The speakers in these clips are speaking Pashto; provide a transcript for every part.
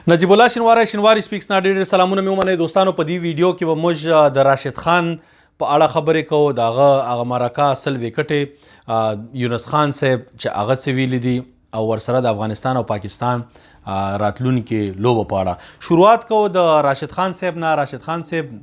نجیب الله شینواری سپیکس نه ډېر سلامونه مې ومنئ دوستانو. په دې ویډیو کې به موږ د راشد خان په اړه خبرې کوو. د هغه مرکه 100 وکټې یونس خان صاحب چې هغه څه ویلي دي او ورسره د افغانستان او پاکستان راتلونکي لوبو په اړه شروعات کوو د راشد خان صاحب نه. راشد خان صاحب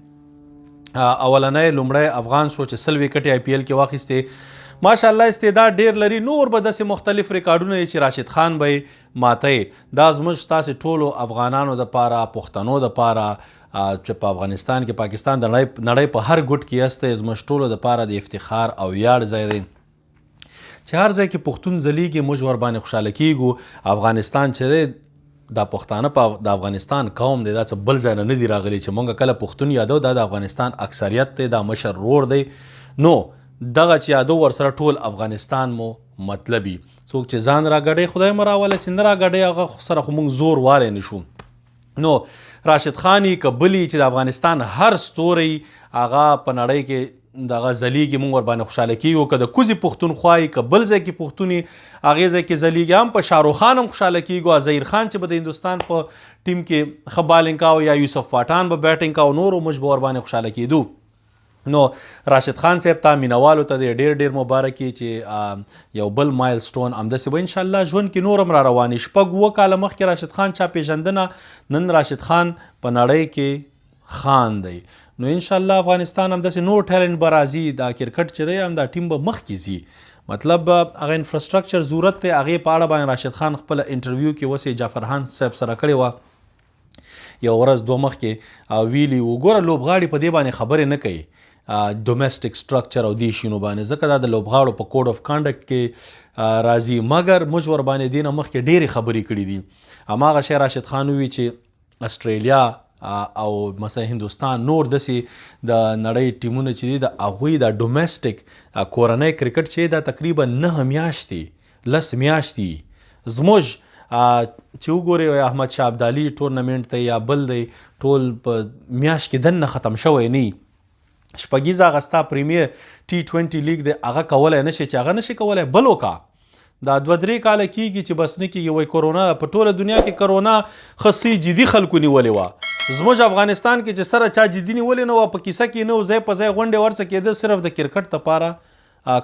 اولنی لومړی افغان شو چې 100 وکټې IPL کې واخیستې. ماشاءالله استعداد ډیر لري. نور به داسې مختلف ریکارډونه چې راشد خان به ماتی. دا زموږ ستاسې ټولو افغانانو دپاره پښتنو دپاره چې په افغانستان کې پاکستان د نړۍ په هر ګوټ کې یستی زموږ ټولو دپاره د افتخار او ویاړ ځای دی چې هر ځای کې پښتون ځلیږي موږ ورباندې خوشحاله کیږو. افغانستان چې دی دا پښتانه په د افغانستان قوم دی دا څه بل ځای نه دي راغلي چې موږ کله پښتون یادو دا د افغانستان اکثریت دی دا مشر رور دی. نو دغه چې یادو ورسره ټول افغانستان مو مطلبي. څوک چې ځان راګډی خدای مو راوله چې نه راګډی هغه سره خو موږ زور والی نه شو. نو راشد خان که بلی چې د افغانستان هر ستوری هغه په نړۍ کې دغه ځلیږي موږ ورباندې خوشحاله کیږو. که د کوزي پښتونخوا که بل ځای کې پښتون هغې ځای کې ځلیږي. هم په شاهرخ خان هم خوشحاله کیږو. ظهیر خان چې به د هندوستان په ټیم کې ښه بالینګ کاوه یا یوسف پاټان به بیټینګ کاوه نورو موږ به ورباندې خوشحاله کیدو. نو راشد خان صاحب ته مینوالو ته د ډېر مبارکي چې یو بل مایل سټون همداسې به انشاءالله ژوند کې نور هم را رواني. 6 کاله مخکې راشد خان چا پیژندنه نن راشد خان په نړۍ کې خان دی. نو انشاءالله افغانستان همداسې نور ټیلنټ به راځي. دا کرکټ چې دی هم دا ټیم به مخکې ځي. مطلب هغه انفراسترکچر ضرورت دی. هغې په اړه باندې راشد خان خپله انټرویو کې اوس جعفرخان صاحب سره کړې وه یو ورځ دوه مخکې ویلي وګوره لوبغاړي په دې باندې خبرې نه کوي ډومسټک سټرکچر او دې شینو باندې ځکه دا د لوبغاړو په کوډ اف کانډکټ کې راځي. مګر موږ ورباندې دې نه مخکې ډېرې خبرې کړي دي. هماغه شی راشد خان ووي چې استرالیا او مثلا هندوستان نور داسې د نړۍ ټیمونه چې دي د هغوی د ډومسټک کورنۍ کرکټ چې دا تقریبا 9 میاشتې 10 میاشتې زموږ چې وګورئ احمد شاه ابدالي ټورنمنټ دی یا بل دی ټول په میاشت کې دننه ختم شوی نه. شپږیز هغه ستا پریمیر T20 لیگ دی هغه کولی نشي چې هغه نشي کولی بل وکړه. دا 2-3 کاله کیږي چې بس نه کیږي. وایي کرونا په ټوله دنیا کې کرونا خاصی جدي خلکو نیولې وه. زموږ افغانستان کې چې سره چا جدي نیولې نه وه په کیسه کې نه و ځای په ځای غونډې ورڅه کېده صرف د کرکټ دپاره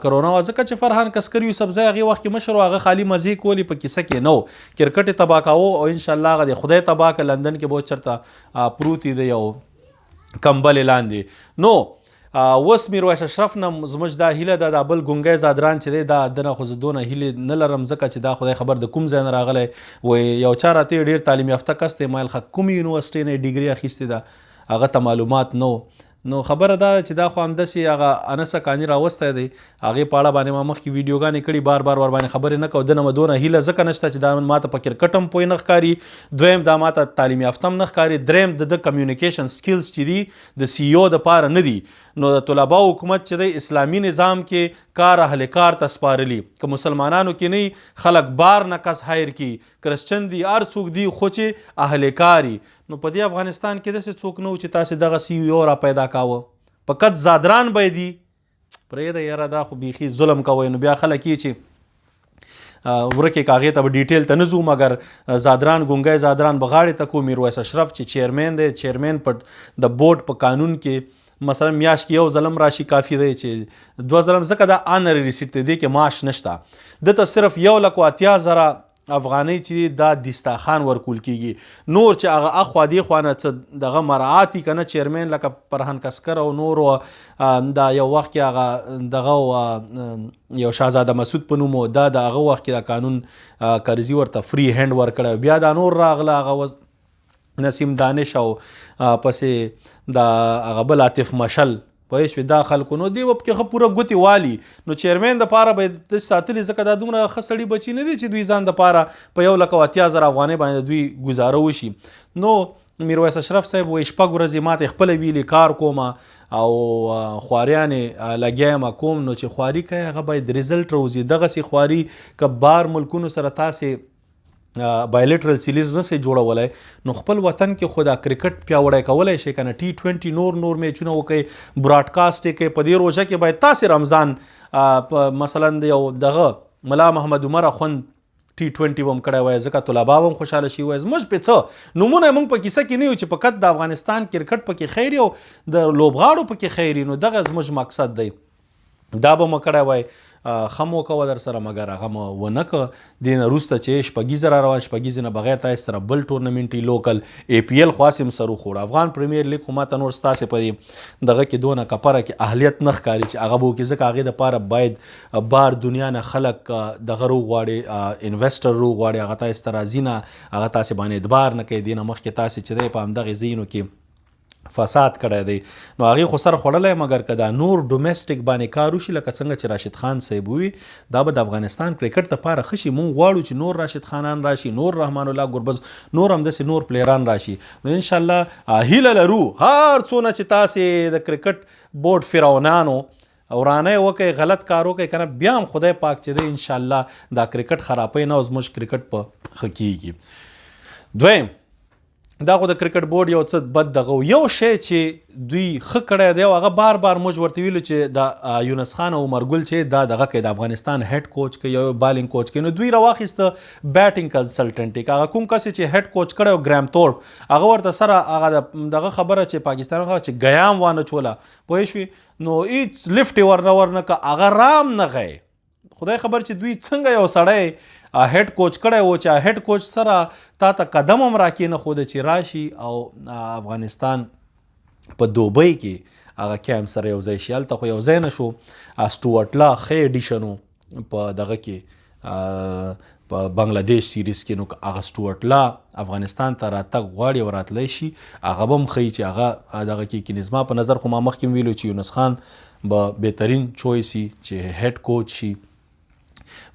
کرونا وه. ځکه چې فرحان کسکر یوسفزی هغې وخت کې مشر و هغه خالي مزې کولې په کیسه کې نه و. کرکټ یې تباه کاوه او انشاءالله هغه د خدای تباه که لندن کې به چېرته پروت دی یو کمبلې لاندې. نو اوس میرویس اشرف نه زموږ دا هیله ده دا بل ګونګی زادران چې دی دا دنه خو زه دونه هیلې نه لرم ځکه چې دا خدای خبر د کوم ځای نه راغلی. وایي یو چا راته ډېر تعلیم یافته کس دی مایل خه کومې یونیورسټۍ نه یې ډیګري اخیستې ده هغه ته معلومات نه و. نو خبره دا چې دا خو همداسې هغه انس حقاني راوستی دی هغې په اړه باندې ما مخکې ویډیوګانې کړي بار ورباندې خبرې نه کوو. دنه مې دونه هیله ځکه نشته چې دا ماته په کرکټ هم پوه نه ښکاري. دویم دا ماته تعلیم یافته هم نه ښکاري. دریم د کمیونیکیشن سکلز چې دي د CEO دپاره نه دي. نو د طلباو حکومت چې دی اسلامي نظام کې کار اهل کار ته سپارلي. که مسلمانانو کې نه خلک بار نه کس هایر کی کرسچن دي هر څوک دي خو چې اهل کاري. نو په دې افغانستان کې داسې څوک نه و چې تاسې دغه CEO را پیدا کاوه. په کت زادران به دي پرېږده یاره دا خو بیخي ظلم کوئ. نو بیا خلک یې چې ورکې کاغې ته به ډیټیل ته نه ځو مګر زادران ګونګی زادران به غاړې ته کو. میرویس اشرف چې چیرمین دی چیرمین په د بورډ په قانون کې مثلا میاشت کې یو ځلم راشي کافي دی چې 2 ځلم ځکه دا آنري ریسیټ دی کې معاش نشته. دته صرف 1,80,000 افغانۍ چې دا دستاخان ورکول کیږي. نور چې هغه اخوا دې خوا نه څه دغه مراعات که نه چیرمین لکه فرحان کسکر او نورو دا یو وخت کې هغه دغه یو شهزاده مسعود په نوم دا د هغه وخت کې د قانون قرضي ورته فری هینډ ورکړی. بیا دا نور راغله هغه نسیم دانش او پسې د هغه بل عاطف مشل پوه شوې دا خلکو نو دی به پکې ښه پوره ګوتې والي. نو چیرمین دپاره به یې داسې ساتلي ځکه دا دومره ښه سړي بچي نه دي چې دوی ځان دپاره په 1,80,000 افغانۍ باندې دوی ګزاره وشي. نو میرویس اشرف صاحب وایي 6 ورځې ماته خپله ویلي کار کومه او خواریانې لګیا یم کوم. نو چې خواري کوي هغه باید ریزلټ راوځي. دغسې خواري که بار ملکونو سره تاسې بایلیټرل سیریز نسئ جوړولی نو خپل وطن کې خو دا کرکټ پیاوړی کولی شي که نه. T20 نور میچونه وکړئ براډکاسټ یې کوئ. په دې روژه کې باید تاسې رمضان مثلا د یو دغه ملا محمد عمر اخوند T20 هم کړی وای ځکه طلبا هم خوشحاله شي وای زموږ په څه نومونه موږ په کیسه کې نه یو چې فقط د افغانستان کرکټ پکې خیر او د لوبغاړو پکې خیر نو دغه زموږ مقصد دی دا به مو کړی وای خم وکوه در سره مګر هغه مو ونه که دې نه وروسته چې شپږیزه را روان شپږیزې نه بغیر تاسې سره بل ټورنمنټ لوکل APL خو هسې هم سر وخوړ افغان پریمیر لیګ خو ماته نور ستاسې په دې دغه کې دونه کپره کې اهلیت نه ښکاري چې هغه به وکړي ځکه هغې دپاره باید بار دنیا نه خلک دغه روغواړي انویسټر روغواړي هغه تاسې ته راځي نه هغه تاسې باندې اعتبار نه کوي دې نه مخکې تاسې چې دی په همدغې ځایونو کې فساد کړی دی نو هغې خو سر خوړلی مګر که دا نور ډومسټک باندې کار وشي لکه څنګه چې راشد خان صاحب ووي دا به د افغانستان کرکټ دپاره ښه شي مونږ غواړو چې نور راشد خانان راشي نور رحمان الله ګربز نور همداسې نور پلیران راشي نو انشاءالله هیله لرو هر څونه چې تاسې د کرکټ بورډ فرعونانو ورانه وکړئ غلط کار وکړئ که نه بیا هم خدای پاک چې دی انشاءالله دا کرکټ خرابوي نه او زموږ کرکټ په ښه کیږي دویم دا خو د کرکټ بورډ یو څه بد دغه یو شی چې دوی ښه کړی دی او هغه بار بار موږ ورته ویلو چې د یونس خان او عمر ګل چې دا دغه کوي د افغانستان هیډ کوچ کوي یا بالینګ کوچ کوي نو دوی راواخیسته بیټینګ کنسلټنټ هغه کوم کس چې هیډ کوچ کړی او ګرام تورپ هغه ورته سره هغه دغه خبره چې پاکستان هغه چې ګیام وانه چوله پوه شوې نو هیڅ لیفټ یې ورنه که هغه رام نه غی خدای خبر چې دوی څنګه یو سړی هیډ کوچ کړی و چې هیډ کوچ سره تا ته قدم هم راکې نه ښوده چې راشي او افغانستان په دوبۍ کې هغه کیمپ سره یو ځای شي هلته خو یو ځای نه شو سټوارټ لا ښه ایډیشن و په دغه کې په بنګلادیش سیریز کې نو هغه سټوارټ لا افغانستان ته راتګ غواړي او راتلی شي هغه به هم ښیي چې هغه دغه کې زما په نظر خو ما مخکې ویلو چې یونس خان به بهترین چویس شي چې هیډ کوچ شي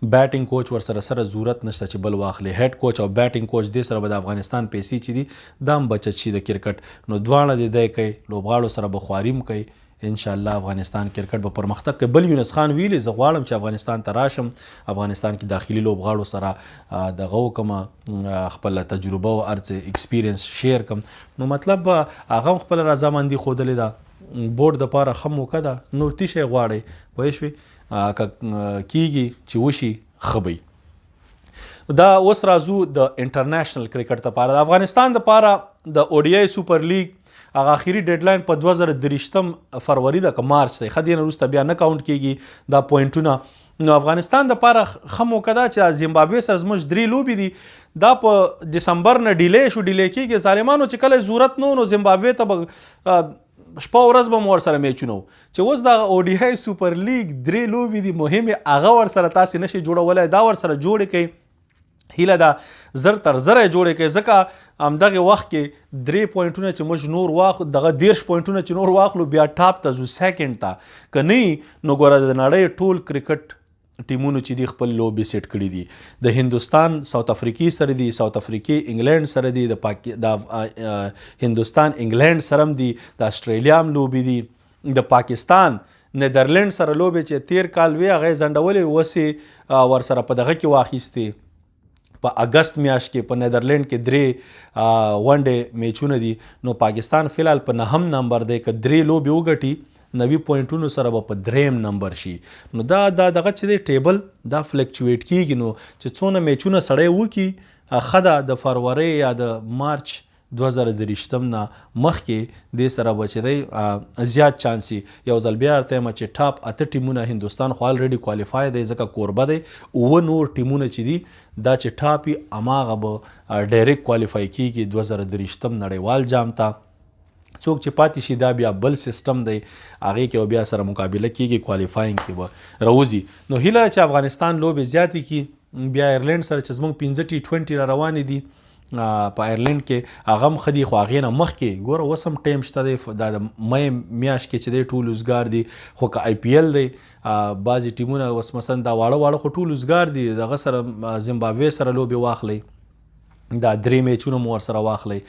بیټینګ کوچ ورسره سره ضرورت نشته چې بل واخلي هیډ کوچ او بیټینګ کوچ دې سره به د افغانستان پیسې چې دي دا هم بچت شي د کرکټ نو دواړه دې دی کوي لوبغاړو سره به خواري هم کوي انشاءالله افغانستان کرکټ به پرمختګ کوي بل یونس خان ویلي زه غواړم چې افغانستان ته راشم افغانستان کې داخلي لوبغاړو سره دغه وکړم خپله تجربه او هر څه ایکسپیرینس شیر کړم نو مطلب هغه هم خپله رضامندي ښودلې ده بورډ دپاره ښه موقع ده نور څه شی غواړئ پوه شوې که کیږي چې وشي ښه به دا اوس راځو د انټرنیشنل کرکټ دپاره د افغانستان دپاره د ODI سوپر لیګ هغه آخري ډیډلاین په 2023 فروری ده که مارچ دی ښه دې نه وروسته بیا نه کاونټ کیږي دا پوینټونه نو افغانستان دپاره ښه موقع ده چې زیمبابوې سره زموږ 3 لوبې دي دا په دسمبر نه ډیلی شو ډیلی کیږي ظالمانو چې کله ضرورت نه نو زیمبابوې ته به شپه ورځ به مو ورسره میچونه و چې اوس دغه ODI سوپر لیګ 3 لوبې دي مهمې هغه ورسره تاسې نشئ جوړولی دا ورسره جوړې کوئ هیله ده زر تر زره یې جوړې کوئ ځکه همدغې وخت کې 3 پوینټونه چې موږ نور واخلو دغه 10 پوینټونه چې نور واخلو بیا ټاپ ته ځو سیکنډ ته که نه نو ګوره د نړۍ ټول کرکټ ټیمونو چې دي خپل لوبې سیټ کړي دي د هندوستان ساوث افریقي سره دي ساوث افریقي انګلینډ سره دي د هندوستان انګلینډ سره هم دي د اسټریلیا هم لوبې دي د پاکستان نیدرلینډ سره لوبې چې تیر کال وې هغه یې ځنډولې اوس ورسره په دغه کې واخیستې په اګست میاشت کې په نیدرلینډ کې 3 ون ډے میچونه دي نو پاکستان فلحال په 9 نمبر دی که 3 لوبې وګټي 90 پوینټونو سره به په 3 نمبر شي نو دا دغه چې دی ټیبل دا فلکچویټ کیږي نو چې څونه میچونه سړی وکړي ښه ده د فروری یا د مارچ 2023 نه مخکې دې سره به چې دی زیات چانس یو ځل بیا ورته یم چې ټاپ 8 ټیمونه هندوستان خو الریډي کوالیفای دی ځکه کوربه دی اوه نور ټیمونه چې دي دا چې ټاپ وي هماغه به ډایرکټ کوالیفای کیږي 2023 نړیوال جام ته څوک چې پاتې شي دا بیا بل سیستم دی هغې کې بیا سره مقابله کیږي کوالیفاینګ کې به راوځي نو هیله چې افغانستان لوبې زیاتې کړي بیا ایرلینډ سره چې زموږ 15 T20 را روانې دي په ایرلینډ کې هغه هم ښه دي خو هغې نه مخکې ګوره اوس هم ټایم شته دی دا د می میاشت کې چې دی ټول وزګار دي خو که IPL دی بعضې ټیمونه اوس مثلا دا واړه خو ټول وزګار دي دغه سره زیمبابوې سره لوبې واخلئ دا 3 میچونه مو ورسره واخلئ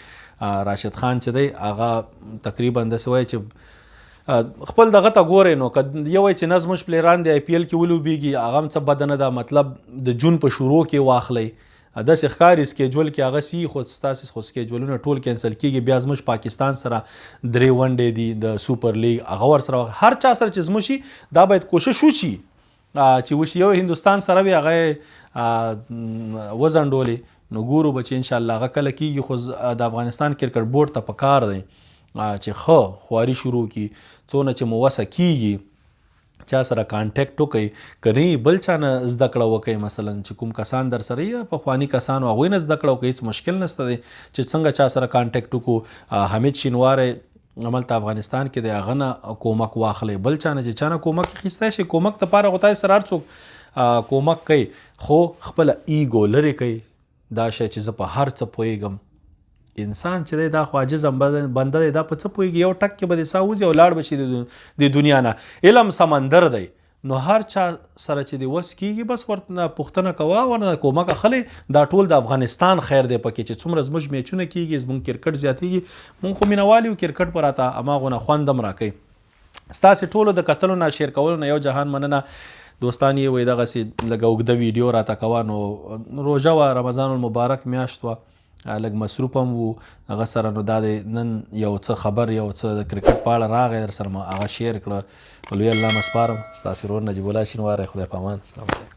راشد خان چې دی هغه تقریبا داسې وایي چې خپل دغه ته ګورئ نو که یو وایي چې نه زموږ پلیران د IPL کې ولوبېږي هغه هم څه بده نه ده مطلب د جون په شروع کې واخلئ داسې ښکاري سکیجول کې هغه سی خو ستاسې خو سکیجولونه ټول کینسل کیږي بیا زموږ پاکستان سره 3 ون ډے دي د سوپر لیګ هغه ورسره هر چا سره چې زموږ شي دا باید کوشش وشي چې وشي یو هندوستان سره وي هغه وځنډولې نو ګورو به چې انشاءالله هغه کله کېږي خو د افغانستان کرکټ بورډ ته پکار دی چې ښه خواري شروع کړي څونه چې مو وسه کېږي چا سره کانټیکټ وکړئ که نه بل چا نه زده کړه وکړئ مثلا چې کوم کسان در سره یا پخواني کسان و هغوی نه زده کړه وکړئ هېڅ مشکل نشته دی چې څنګه چا سره کانټیکټ وکړو حمید شینواری هملته افغانستان کې د هغه نه کومک واخلئ بل چا نه چې چا نه کومک اخیستی شي کومک دپاره خو تاسې سره هر څوک کومک کوي خو خپله ایګو لرې کوي دا شی چې زه په هر څه پوهېږم انسان چې دی دا خو عاجز بنده دی دا په څه پوهېږي یو ټک کې به د ساه وځي او لاړ به شي د دنیا نه علم سمندر دی نو هر چا سره چې د وس کېږي بس ورته پوښتنه کوه ورنه کومک اخلئ دا ټول د افغانستان خیر دی پکې چې څومره زموږ میچونه کېږي زموږ کرکټ زیاتېږي مونږ خو مینهوال یو کرکټ په راته هماغونه خوند هم راکوي ستاسې ټولو د کتلو نه شیر کولو نه یو جهان مننه دوستان یې وایي دغسې لږه اوږده ویډیو راته کوه نو روژه وه رمضان المبارک میاشت وه لږ مصروف هم وو هغه سره نو دا د نن یو څه خبر یو څه د کرکټ په اړه راغی در سره هغه شیر کړه لوی الله مسپارم ستاسې ورور نجیب الله شینواری خدای په امان السلام علیکم